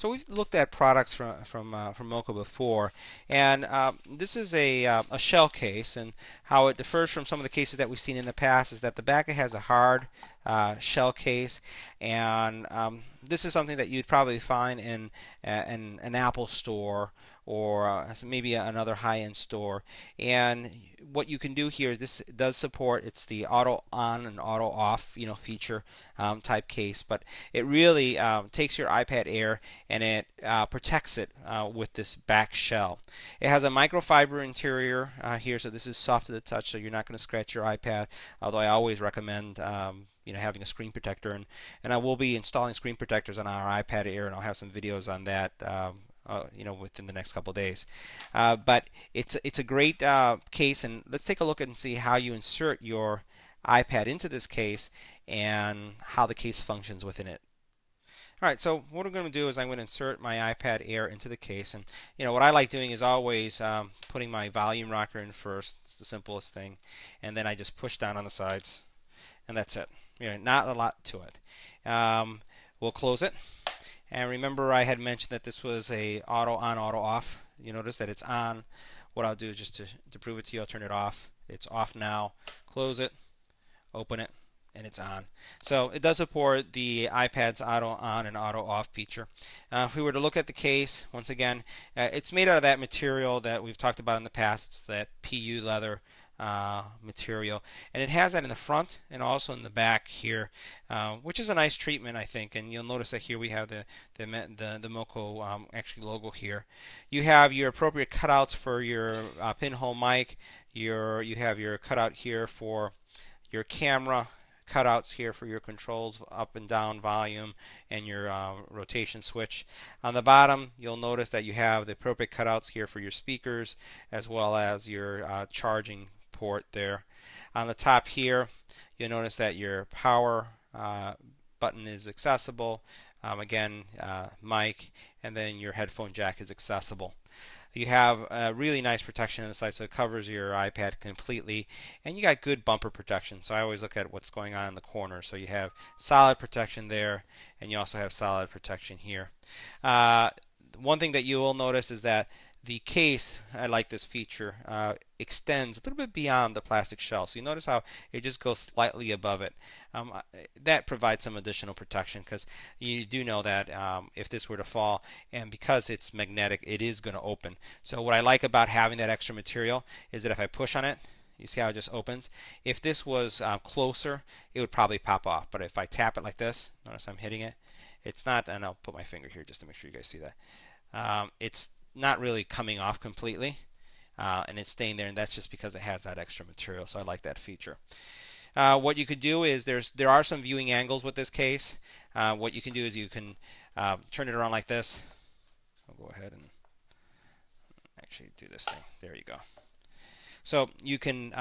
So we've looked at products from MoKo before, and this is a shell case, and how it differs from some of the cases that we've seen in the past is that the back has a hard shell case, and this is something that you'd probably find in an Apple store or maybe another high-end store. And what you can do here, this does support, it's the auto on and auto off feature type case, but it really takes your iPad Air and it protects it with this back shell. It has a microfiber interior here, so this is soft to the touch, so you're not going to scratch your iPad, although I always recommend having a screen protector, and I will be installing screen protectors on our iPad Air, and I'll have some videos on that within the next couple of days. But it's a great case, and let's take a look and see how you insert your iPad into this case and how the case functions within it. Alright, so what I'm going to do is I'm going to insert my iPad Air into the case, and what I like doing is always putting my volume rocker in first. It's the simplest thing, and then I just push down on the sides, and that's it. Not a lot to it. We'll close it. And remember, I had mentioned that this was a auto on, auto off. You notice that it's on. What I'll do is just to prove it to you, I'll turn it off. It's off now. Close it, open it, and it's on. So it does support the iPad's auto on and auto off feature. If we were to look at the case, once again, it's made out of that material that we've talked about in the past. It's that PU leather material, and it has that in the front and also in the back here, which is a nice treatment, I think. And you'll notice that here we have the MoKo actually logo here. You have your appropriate cutouts for your pinhole mic. You have your cutout here for your camera, cutouts here for your controls, up and down volume, and your rotation switch. On the bottom, you'll notice that you have the appropriate cutouts here for your speakers, as well as your charging port there. On the top here, you'll notice that your power button is accessible. Again, mic, and then your headphone jack is accessible. You have a really nice protection on the side, so it covers your iPad completely, and you got good bumper protection. So I always look at what's going on in the corner. So you have solid protection there, and you also have solid protection here. One thing that you will notice is that the case, I like this feature, extends a little bit beyond the plastic shell. So you notice how it just goes slightly above it. That provides some additional protection, because you do know that if this were to fall, and because it's magnetic, it is going to open. So what I like about having that extra material is that if I push on it, you see how it just opens? If this was closer, it would probably pop off. But if I tap it like this, notice I'm hitting it, it's not, and I'll put my finger here just to make sure you guys see that. It's not really coming off completely, and it's staying there, and that's just because it has that extra material. So I like that feature. What you could do is there are some viewing angles with this case. What you can do is you can turn it around like this. I'll go ahead and actually do this thing. There you go. So you can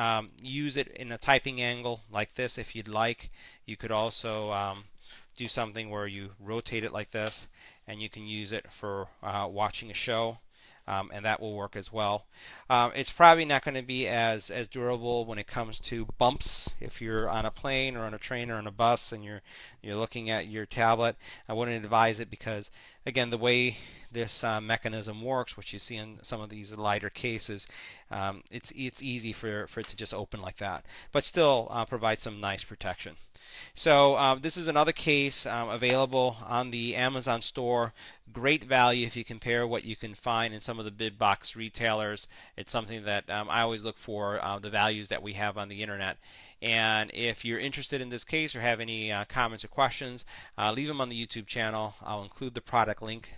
use it in a typing angle like this if you'd like. You could also do something where you rotate it like this, and you can use it for watching a show, and that will work as well. It's probably not going to be as durable when it comes to bumps. If you're on a plane or on a train or on a bus and you're looking at your tablet, I wouldn't advise it, because again, the way this mechanism works, which you see in some of these lighter cases, it's easy for it to just open like that, but still provide some nice protection. So this is another case available on the Amazon store. Great value if you compare what you can find in some of the big box retailers. It's something that I always look for, the values that we have on the internet. And if you're interested in this case or have any comments or questions, leave them on the YouTube channel. I'll include the product link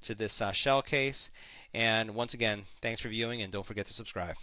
to this shell case. And once again, thanks for viewing, and don't forget to subscribe.